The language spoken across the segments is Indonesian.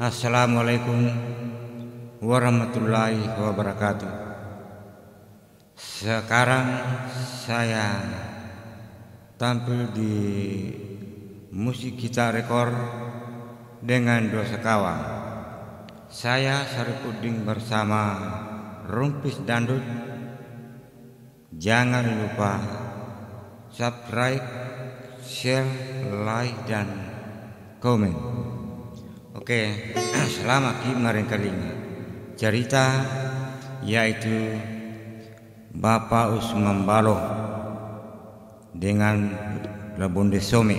Assalamualaikum warahmatullahi wabarakatuh. Sekarang saya tampil di musik kita rekor dengan dua sekawan. Saya Syarifuddin bersama Rumpis Dangdut. Jangan lupa subscribe, share, like, dan komen. Oke, selamat kemarin kalinya. Cerita yaitu Bapak Usman Baloh dengan Lebonde Some.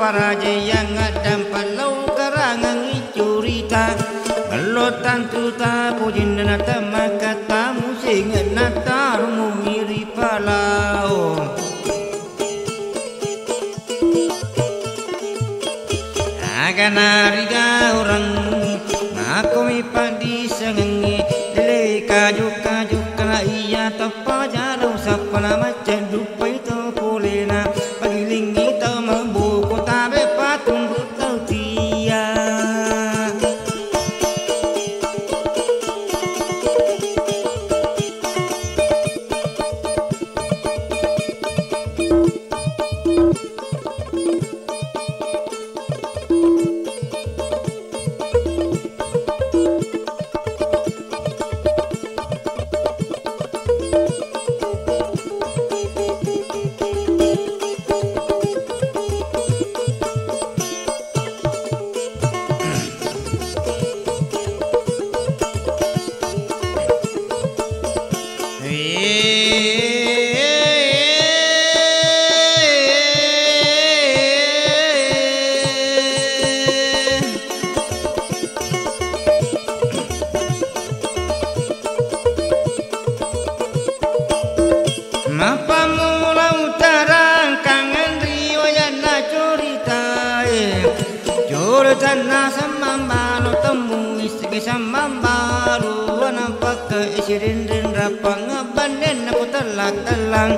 Para jayang ngadam palau karangang icurita kalau tantu tapu jinna tamaka tamu singan natar mumiri palau agan ariga orang makomi padi sengengi dele kaju kana iya tapa jalo sapana macam dupai to polena pagilingi to mambu Tanah samambalo temui segi samambalo nampak ke isirin rapang ngabanen aku telang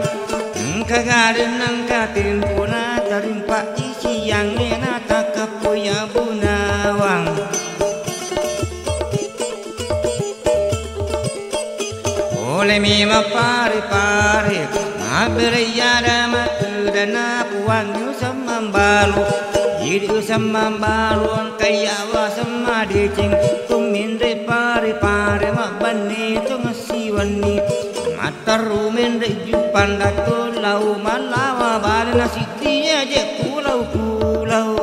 kagarin angkatin puna tarimpa isi yang nena tak kepuya bunawang oleh mima pari-pari maberiada matudana puangyu samambalo Jadi samambalo kaya wa sama dicing kumindre pari-pari mabani to ngasiwani mataru mendre jupan dato lau malawa balena sitinya je pulau-pulau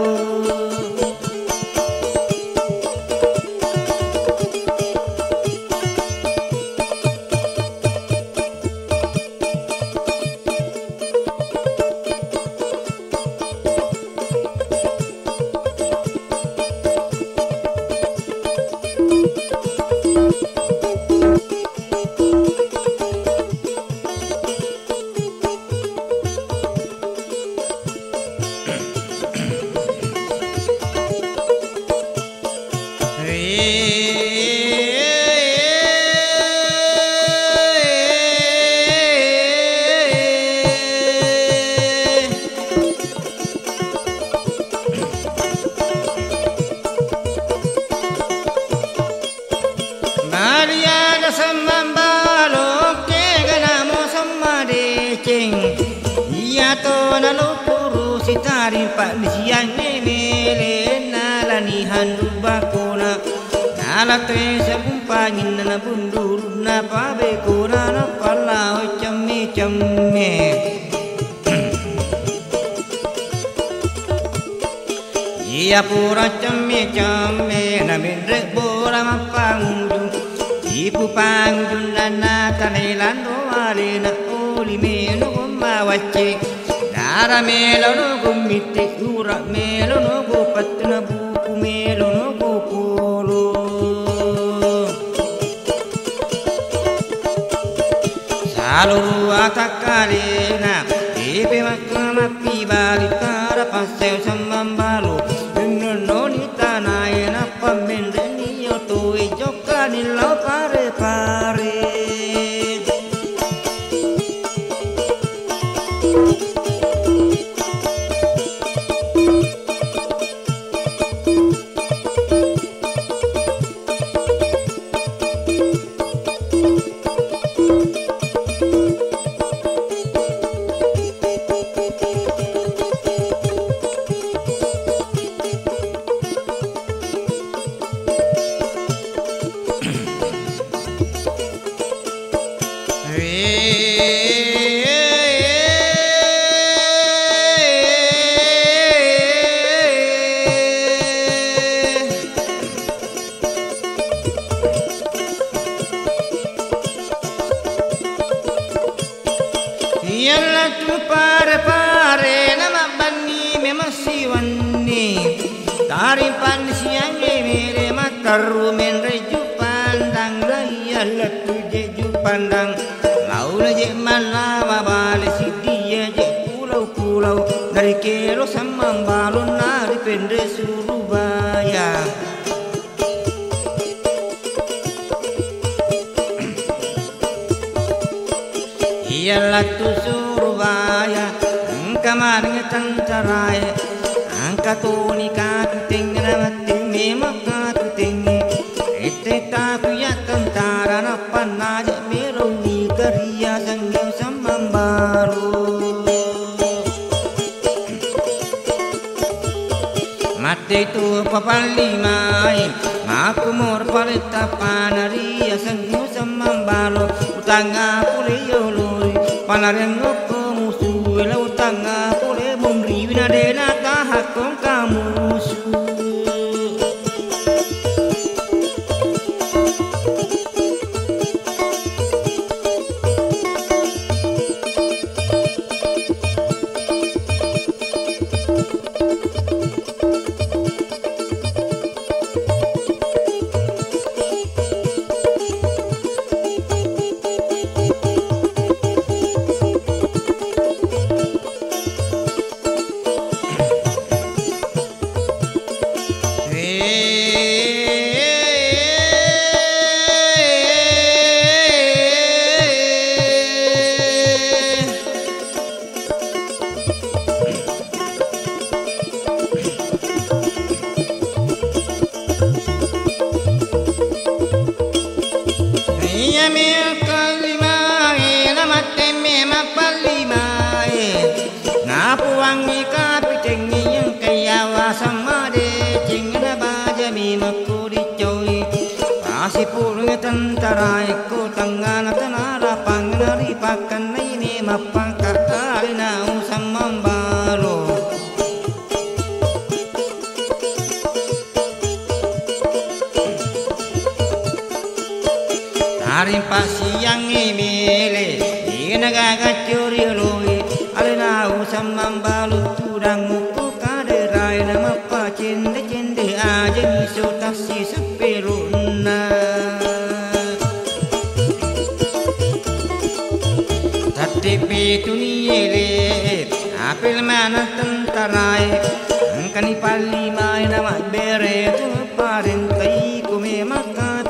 Pak siang mele nalani handu bakona nala tesa kumpangin na bundur na pabe kona na pala chamme chamme iya pura chamme chamme na mendre bora mapangun ipu pangun na tanelan do ale na oli meno mawache Dara melo no gumite ura melo no go patna buku melo no go polo Saluru atakalena Epe makama pibali tara paseo samambalo no ni tanae na pamende ni yoto e jokani lau pare pare Rumen reju pandang raya letu jeju pandang laula je malawa bale sidia je pulau-pulau dari kero samambalo nari pendre Surabaya iya latu Surabaya kamar ngetang carai angka toni katu tinggal mati memang Taku ya tentara na panaja meroni kariya sangyam samambalo Mate tu papalimai makumor paleta panariya sangyam samambalo utanga pule yoloi panareng ngoko musuela utanga pule bumri winadena tahakong kamusu Iya me kalima na mate me mapalima Ngapuangi kapitengi yang kayawa sama de Cingna baja me makuri coy Pasipurung tentara eko tangan tanara pangnari pakan ini mapangka alina usang mambalo Tarim pasiyang imile inagagacuri loi alina usang mambalo tudang uku kaderai nama pa cinde cinde aja miso taksi sepeluna Tatipi tuniyele apel mana tentarai angkani palima nama bere tu parentai kume maka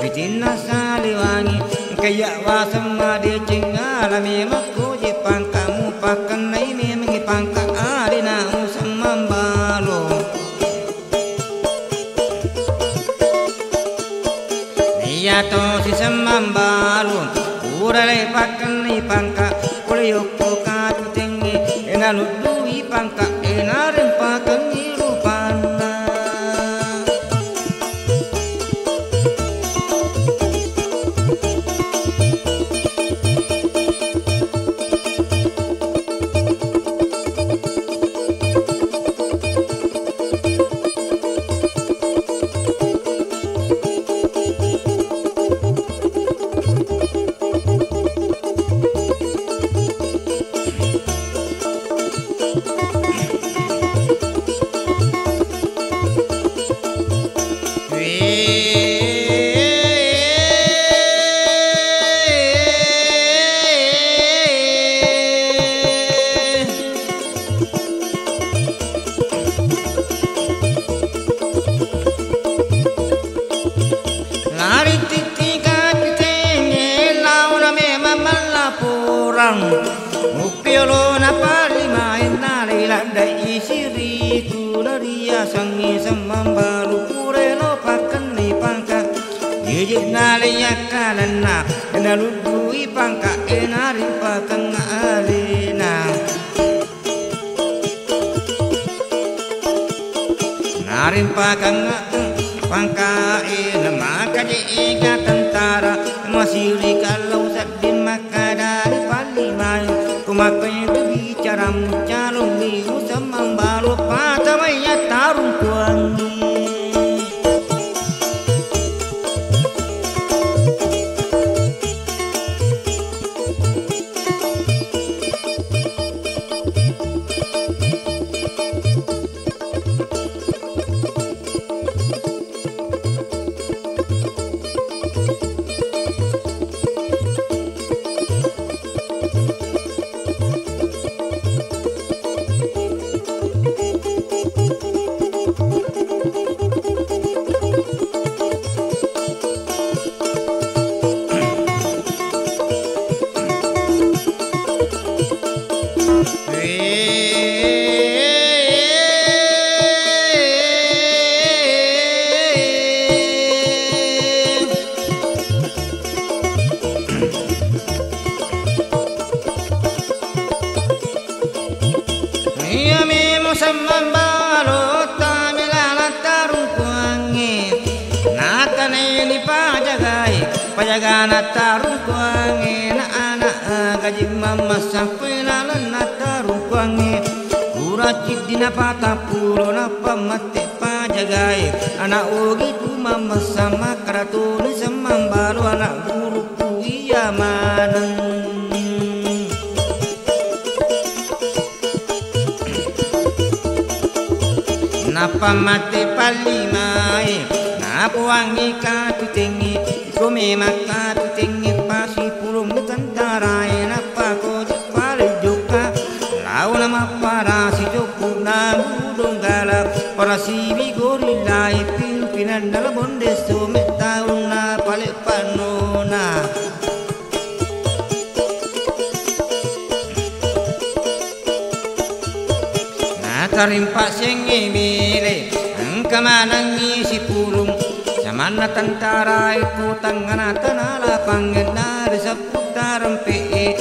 pitina saliwangi kaya wasama de cingala me mako je pangkamu pakan nai me mengi pangka alina usam mambalo Iya to si samambalo Urale pakan ni pangka Kuliyoko katu tengi Ena ludui pangka Ena rempakan ni rupana Mupiolo na palima enale landa isiri tularia sangi samambalu purelo pakan ni pangka Yeje nale yakalana enaludui pangka enari pakan alena Narin pakan pangka enamaka je ega tentara masiri kalau sadin maka dari palima Kumakai itu bicara calon minggu samambalo patamaya tarung kuangi Samambalo tamilala tarung kuangi nakane ni pajagana tarung kuangi na anak gaji mama sampai na tarung kuangi kuracit dina patapulo na pamate pajagai anak ogi tu mama sama karatuni samambalo anak guru ku iya manang Napa mate palimai Napuangi katu tengi Kome makatu tengi Pasi pulung tentarai Napa koji pale joka Lau nama para si joku Namu donggala Para si bigorilai Pimpinan dalam bondeso Metaun na pale panona Tarimpak sengi mile angka manangi si pulung Mana tentara itu tangan tanala pangenar seputaran pe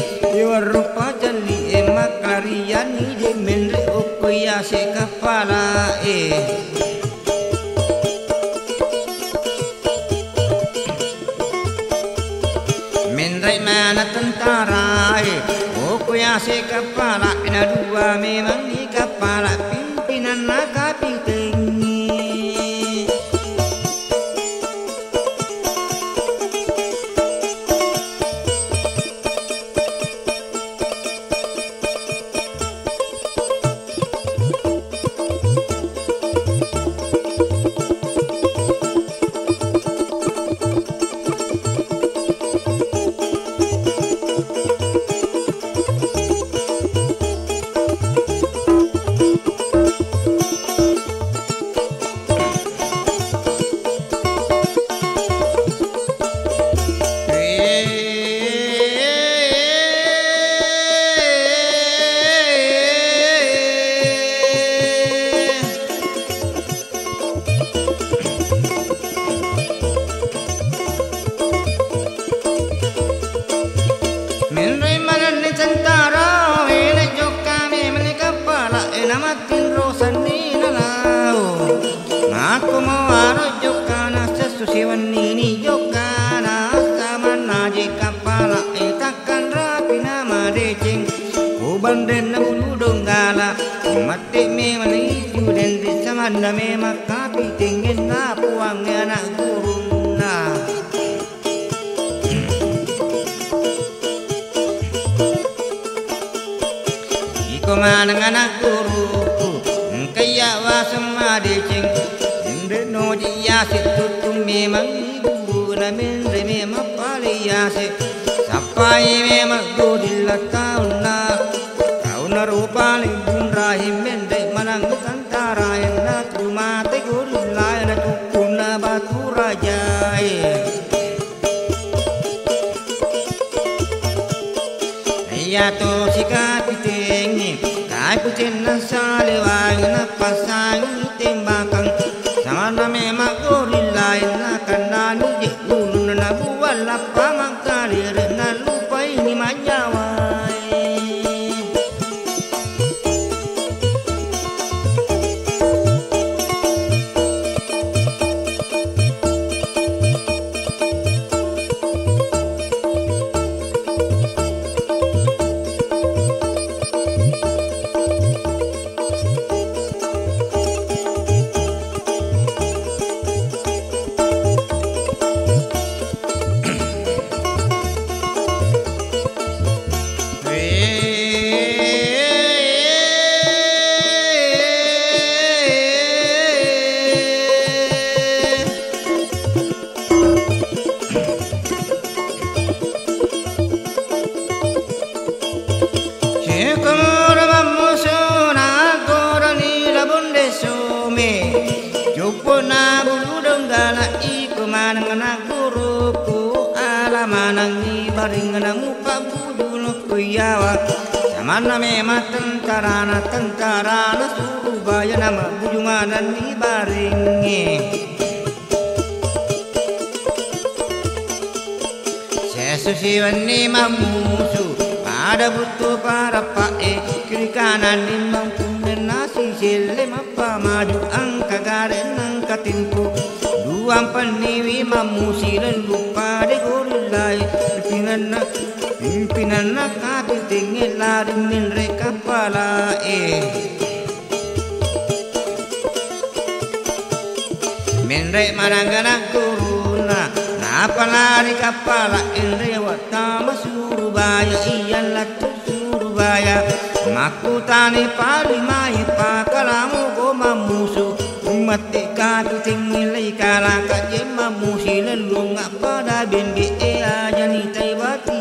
rupa jali maklarian di menre ukuya se kepala menre mana tentara ukuya se kepala ina dua memang di kepala pimpinan kapiten Banden na buludong gala mati me maniju den di samanda me makapi tingin na puang anak guru na iko manang anak guru kaya wasama de cing inde no dia situtu me mangibu na men re me mapali ya se sapai me magudilla tauna rupa limbun rahim mende manang tantara na tumate gurulai na tukuna batu raja ya to sikapitengi kai putin na salewang na pasang tembakan sama memang gurulai na kanani je ulun na buwala pamangkalir na lupa ini manyawa Mana memang tentara na Surabaya nama bujungan ni baringi sesusiwan ni mamusu pada butuh para pae kiri kanan ni mangkunen nasi sile mapa maju angka garen angka timpu dua peniwi mamusi dan lupa de gorulai pimpinan nakapil tingin laring minre kapala minre manangganak turuna napalari kapala inre watama Surabaya iyan latu Surabaya makutani palimai pakalamu ko mamusu mati kapil tingin lay kalaka jem mamusi lelunga pada bindi aja ni taibati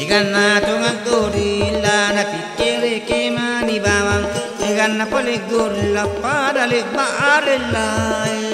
ikan na tunga gorilla na pikir ke mani bawang ikan na pole gorilla pada le baarelai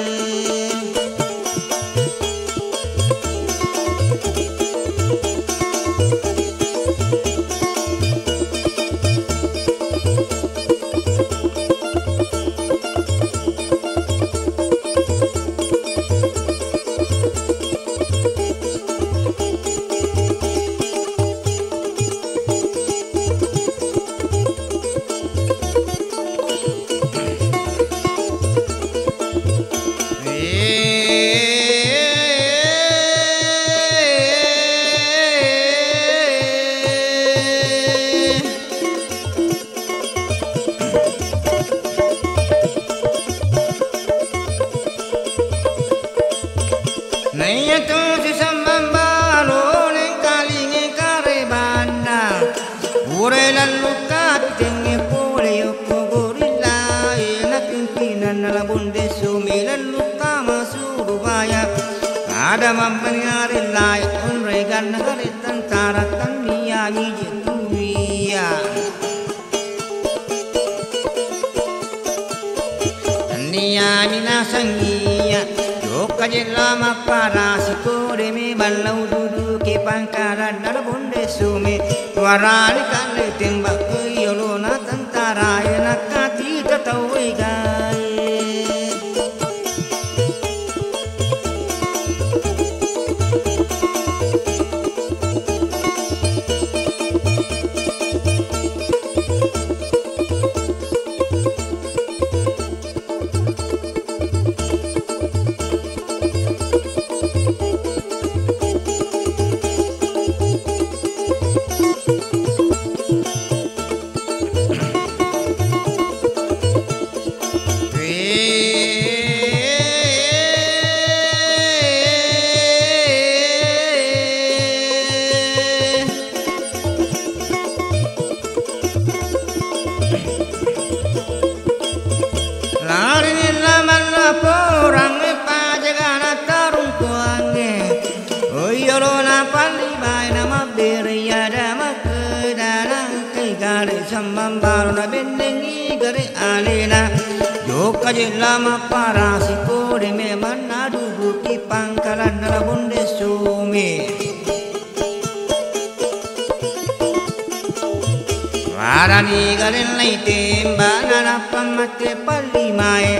ure lalu kapitenge pole yoko gorilla na pimpinan na bunde sumi lalu tama surubaya ada mampangarilla unre ganna garitan taratan miyagi jetuia tania minasangia joka jelama para sikore me balau dudu ke pangkaran na bunde sumi warani kale tembak yolona tantara nakati tatawe gae Samambaro bendengi gare alena joka jelama para sikore me manadu buki pangkalan na bunde sume warani gare lai temba na pamate palli mae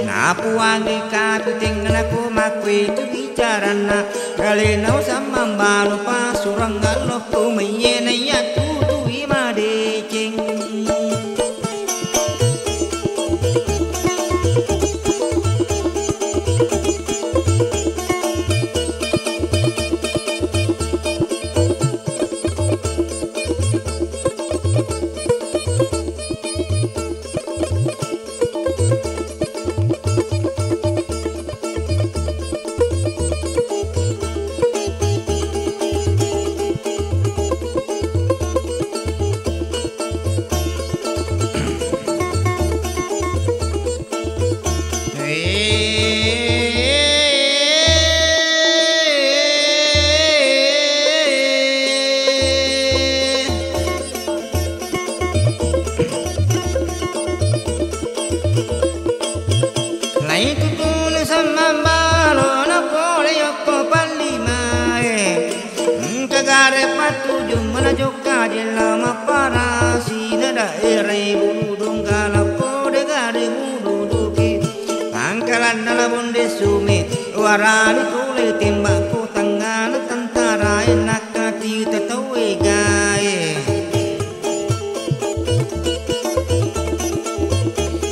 na puangi kapiting na ko makwe tu bicarana gale nau samambaro pasurangalo kumaye na yatu tu imade ceng warani kule tembak ko tangan tantara nakati tatawe gae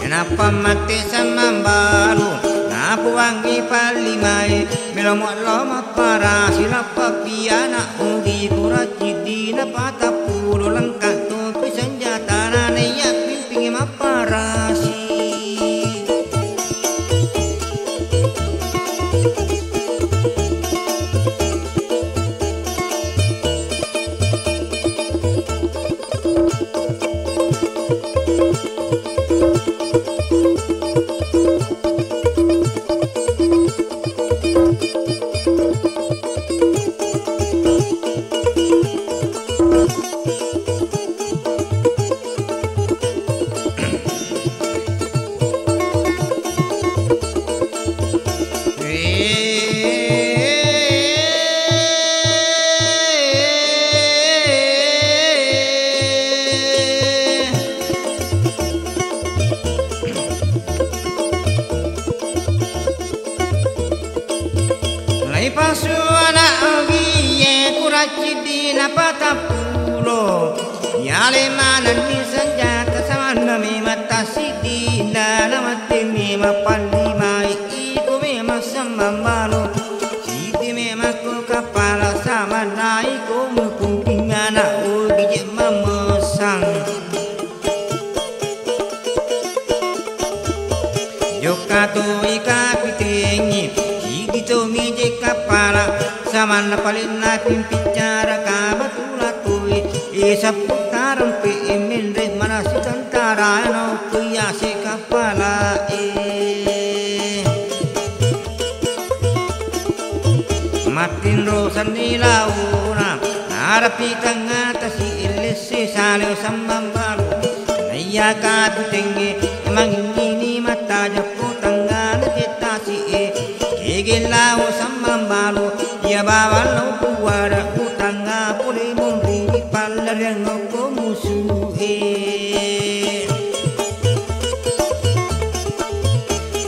kenapa mati samambaru napu wangi palimai melomo loma para silapa piana ugi kuraci dina patapulu lengkap topi senjata nane yak pimping maparasi pasuana ogiye kuracidi napatapulo yale manan ni senjata samana me matasidi nana mate me mapalli mai iku me masamamalo siti me mako kapala samana iku mupungingana ogiye mamosang jokato ikapitengi to mi je kapala samana palina pimpicara kabatula tui seputaran pimindre manasi tentara no kuya si kapala Matin rosan nilauna harapi tangata si ilisi sale sambambalu naya kadutenge mangini mata japu tangana kita si kegelau sambambalu ya bawalo kuara utanga puli mumpi palareng ko musuh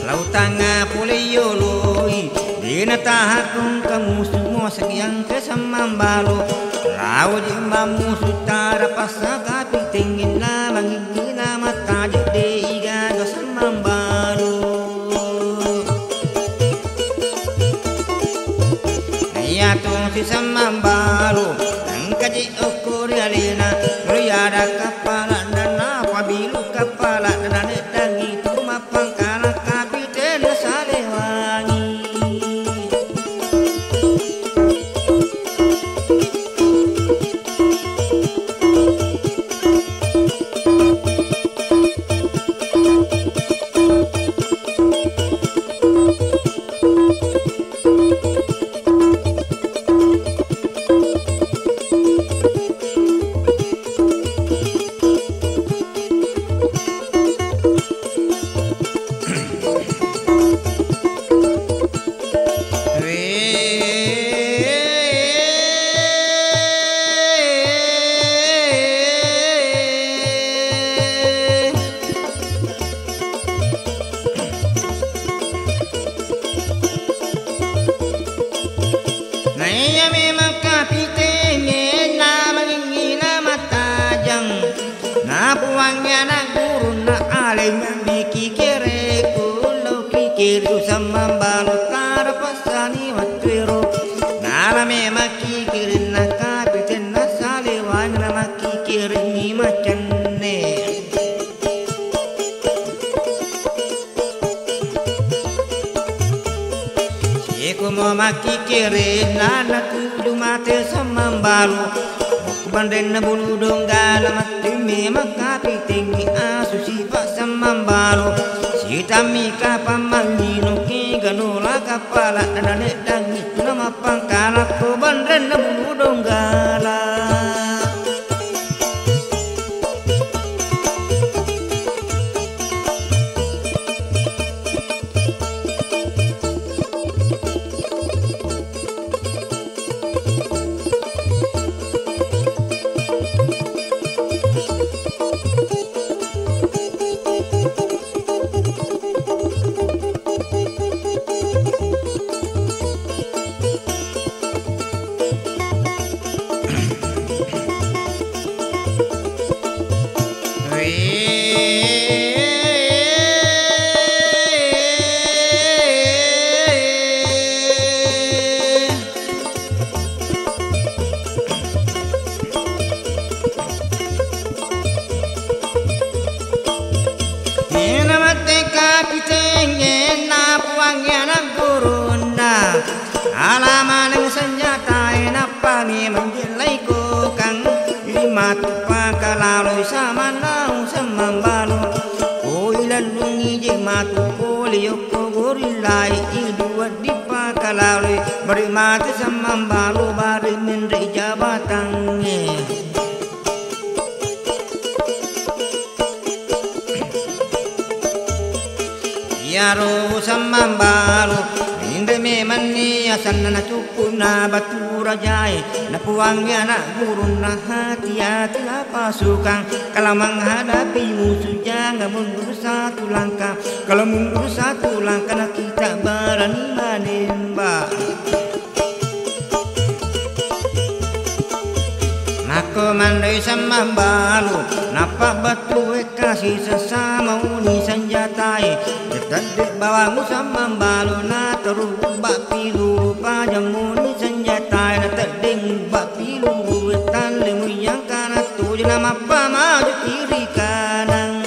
lautanga puli yoloi dina tahatung kamu semua sekian kesamambalo lau jemba musuh tara pasaka pitingin la mangingina mata jede iga kesamambalo ayatung si samambalo angkaji okori alina meriada kapala dana pabilu kapala dana dangi tumapang kala kapiten salewangi maki kere nana kudu mate samambalu banden na bulu donggala mati me makapi tinggi asu sifat samambalu sitami kapamangino ki ganola kapala danane dangi nama pangkala ko banden na bulu donggala alamanang senjata enapani menjelai kokang lima tupa kalaloy sama naung samambalo koilan lungi jematu koliyoko gorilai idua dipa kalaloy berimati samambalo bari menri jabatange yaro samambalo Indeme mani asan na cukuna batura jai na puangnya na gurun na hati-hati na pasukan kalau menghadapi musuh jangan mundur satu langkah kalau mundur satu langkah na kita berani menembak Mako mandai samambalo napa batu kasih sesama uni senjatai dekat bawamu samambalo na terus bak pilu pajang muni senjatai na terding bak pilu wetan lemu yang kana tu nama apa maju kiri kanan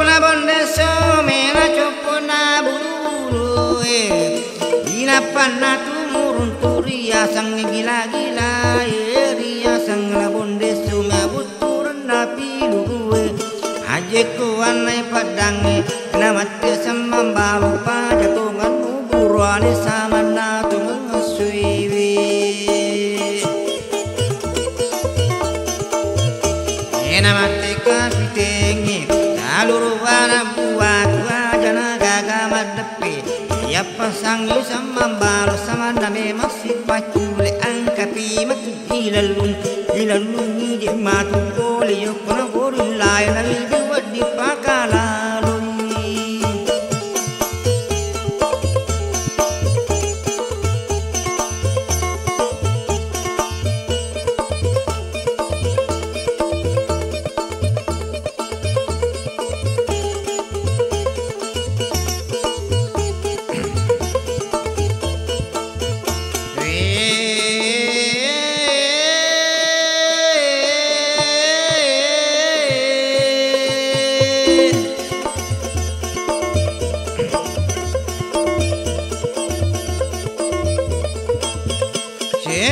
na bonde some na chopo na buru ina panna tumurun turia sang gila-gila ria sang la bonde some buturan na pilu aje ku anai padang na mate samambalo pa jatungan buruane sama na tungang suiwi ena mate kapitengi aluru wana buat wajana gaga madepi ya pasang yu samambalo sama name masih pacule angkapi matu ilalun ni je matu goli yo kono gori lai na di pakalalui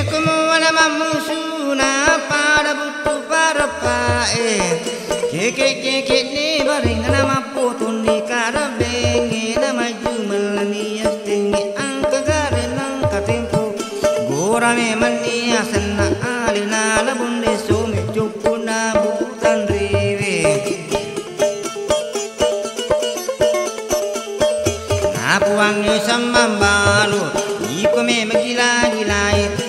Kumuana mamusuna para butu para pae ke ni baring nama potun ni karabengi nama jumal ni astingi angka gare nangka tempo gora me mani asana alina la bunde sume chupuna butan rive napuangi samambalu iko me magila-gilai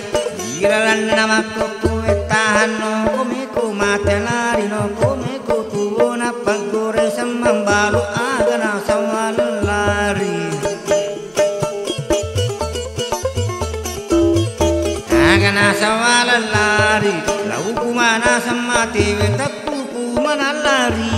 Giralan nama kuku tahan no kumiku mate lari no kumiku tuwo na pagkore samambalu agana sawal lari agana sawal lari lau kumana samati wetapu kumana lari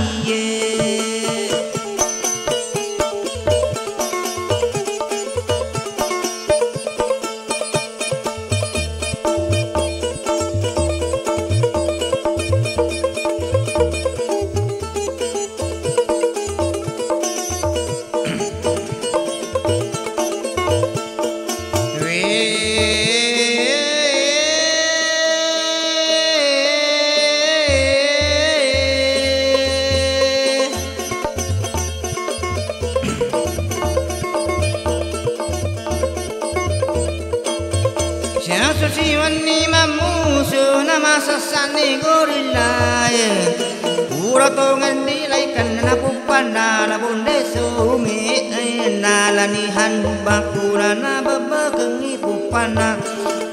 Siwani mamusu nama sasani gorilla pura tongan dilaikan na pupana na bunde sumi na lani han bakura na babagangi pupana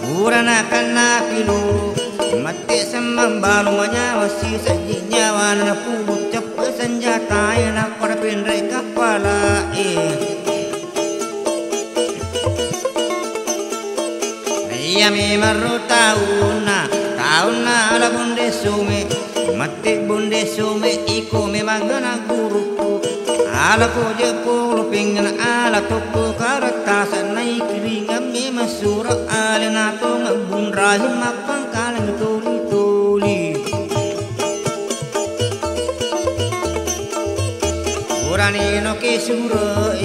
pura na kana pilu mati samambalu manyawasi sajinya wana pubut cepat senjata na para penrai kapala Yami maru tauna la bunde sume mati bunde sume iko me mangana guruku ala koje polo pingana ala toko karata sanai kiringa me masura ala na to ngabun rahim mapang kalang toli toli urani no ke sura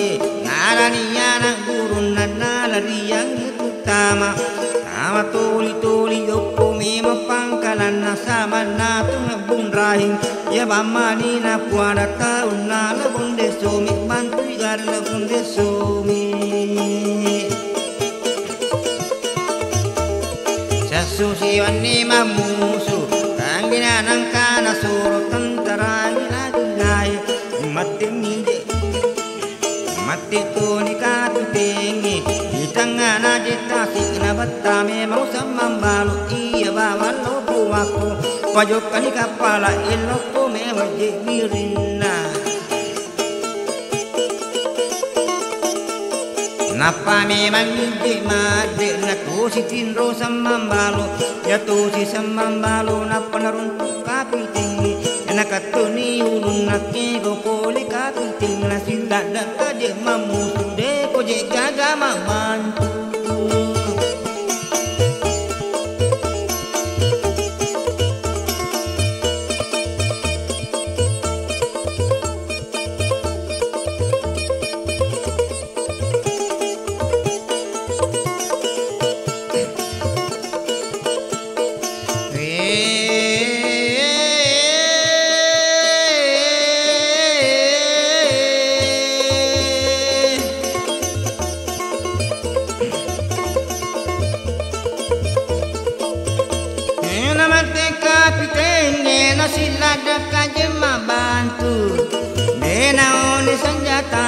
narani yana gurun nala riyang utama Nama tuli yoko mema pangkalan na sama na tungabung rahim ya bamani na puana taun na labunde somi bantu igar labunde somi sasusi wani mamusu tanggina nangkana suro tantaragi lagi gaya mati mide mati tuni katu tengi tengah najita sikna batame mau samambalu iya bawa lopu aku pajokani kapala iloko me waje mirina napa me manjinte made na kusitin ro samambalu ya tu si samambalu napa naruntu kapi tinggi nakatuni ulun nake go poli kapi tinggi na sindada kaje mamu sude ko je gaga mamantu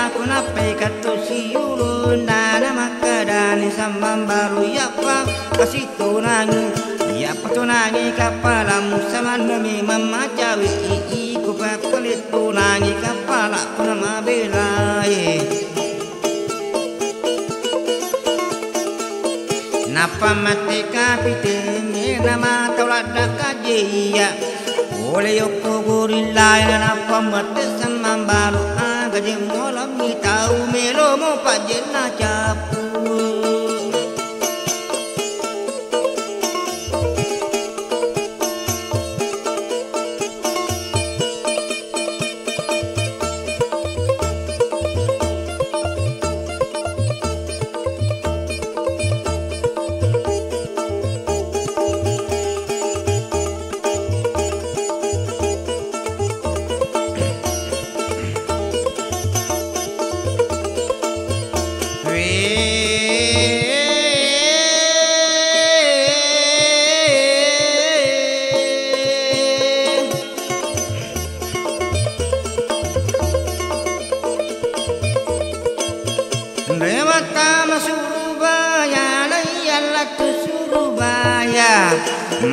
aku napai katu siulun dana makadani samambaru yapa kasih tunangi yapa tunangi kapalamu samandami mama jawi iku papalit tunangi kapala pun mabelai napa mati kapitenge nama tolada kajiya oleh yoko gorilla napa mati samambaru agaje molam ni tahu melo mo pajena capu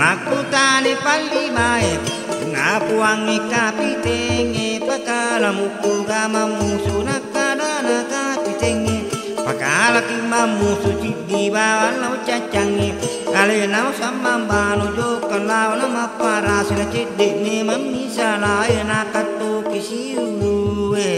makutani palimae ngapuangi kapitenge pakala mukul gama musuh nakadana kapitenge pakala kimamusu cidi bawa lau cacangi kali nau samambano jokan lau nama parasina cidi ni mamisa lae nakatu kisiuwe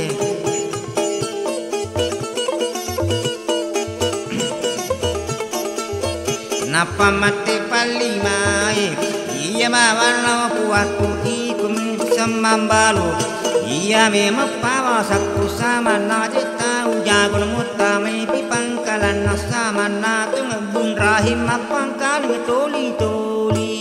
napa mati palimae iya mawana puaku ikum samambalo iya memang pawasaku sama najita ujagon mutame pipangkalan sama natu ngebun rahim apangkali toli toli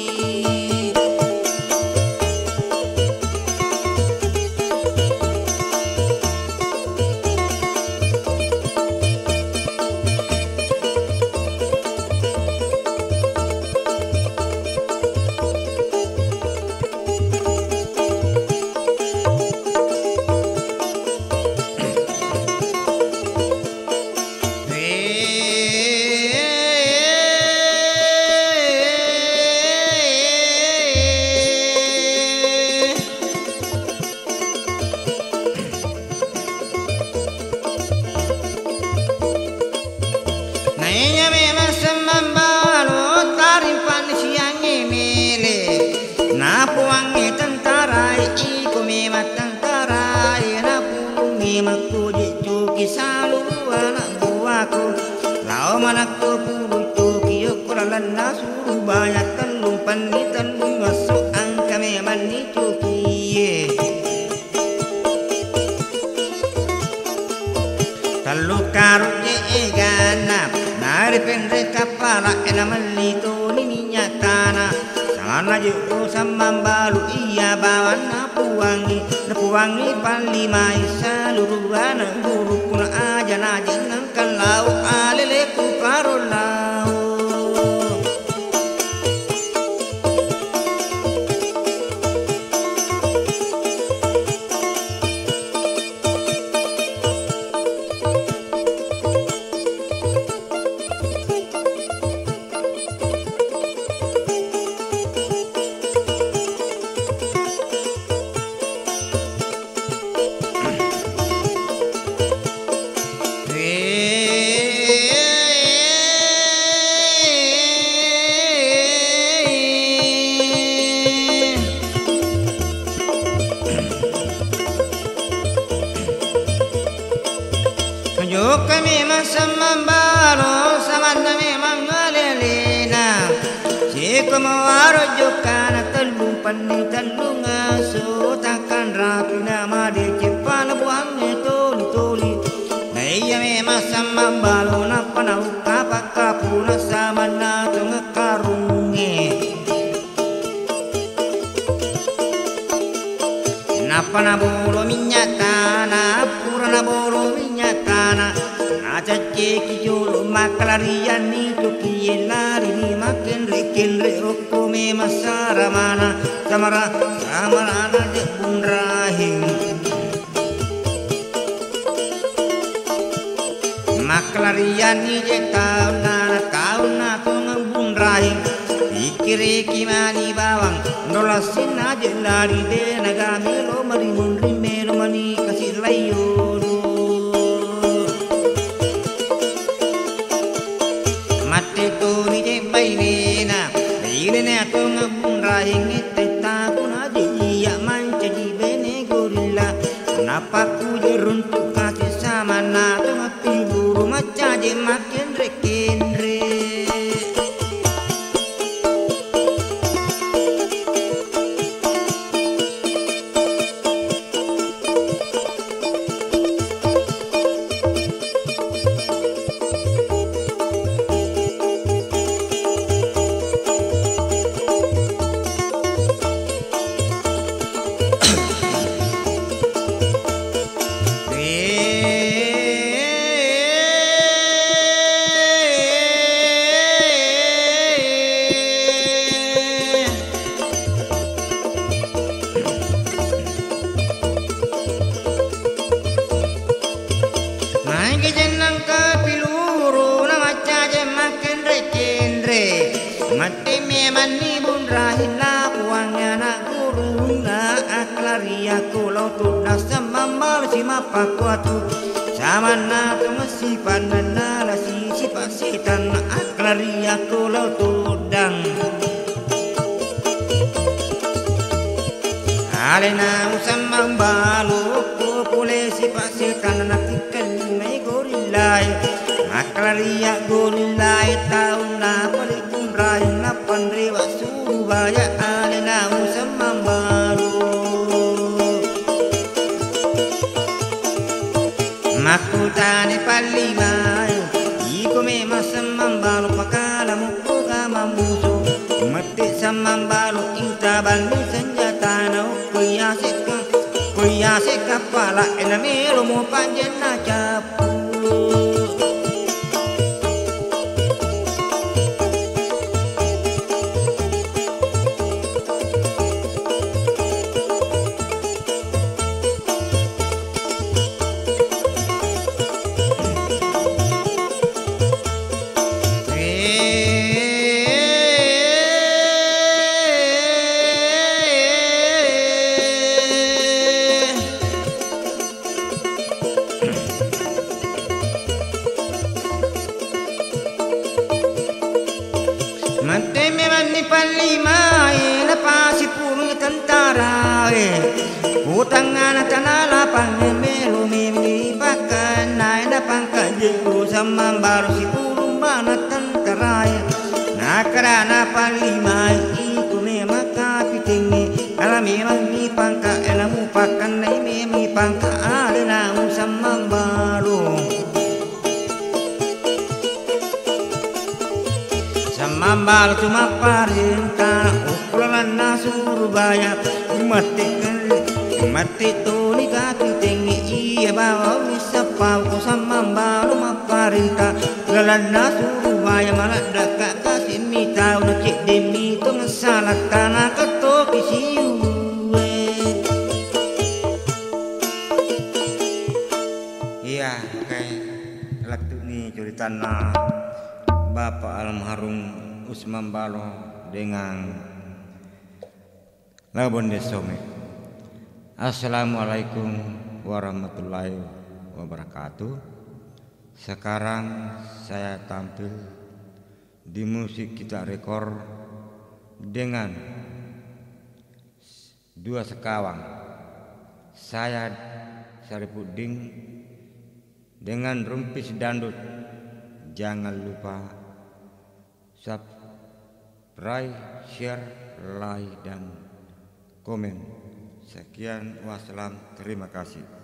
samambalu iya bawa napuangi palimai saluruhana guru kuna aja najingan kalau aleleku karolau kami samambalo samanda memang ngalelena siku mawaro jokana telung pani telung asu takkan rapi nama de cipana buangnya toli toli naya memang samambalo napana ukapa kapuna samana tunga karunge napana bolo minyatana purana bolo minyatana Ceki julu makalarian ni tuki lari ni makin re okome masara mana samara de bunrahim maklarian ije kauna tungebun rahim pikir kimani bawang nolasin aja lari de nagami lo mari munri melo mani kasih layo mate to nije bainena bainena tungebun rahim ite takun aja iya manca di bene gorilla napaku jeruntuk kasih sama na tungepi buru maca je makin rekenre mati memani bun rahina uangnya nak guruna aklaria kulau tu nasa mamal si mapakuatu sama na tu masih panana la si pasitan aklaria kulau tu dang alena usama balu pule si pasitan nak ikan mai gorilai aklaria gorilai tahun na paling Raina pandrewa surubaya alena usama baru makutane palimai iko me masamambalo pakala muka mamuso mati samambalo inta bandi senjata na kuyase kapala enamelo mo panjena capu mate memani palimai na pasi purung tentara utangan tanala pangmelo memi pakan nai na pangka jeru sama baru si purung mana tentara na karana palimai iku memaka pitingi ala memang pangka elamu pakan nai memi pangka alena sama baru Mambal cuma parintah ukuran nasurubaya mati tuni kaki tinggi iya bawa bisa pau sama mambal cuma parintah galan nasurubaya malah dekat kasih mitau cik demi tu ngesalah tanah ketok isiu iya kayak waktu ni cerita Bapak almarhum Usman Balo dengan Labon Desome. Assalamualaikum warahmatullahi wabarakatuh. Sekarang saya tampil di musik kita rekor dengan dua sekawang. Saya Saripuding dengan Rumpis Dandut. Jangan lupa subscribe, share, like, dan komen. Sekian, wassalam, terima kasih.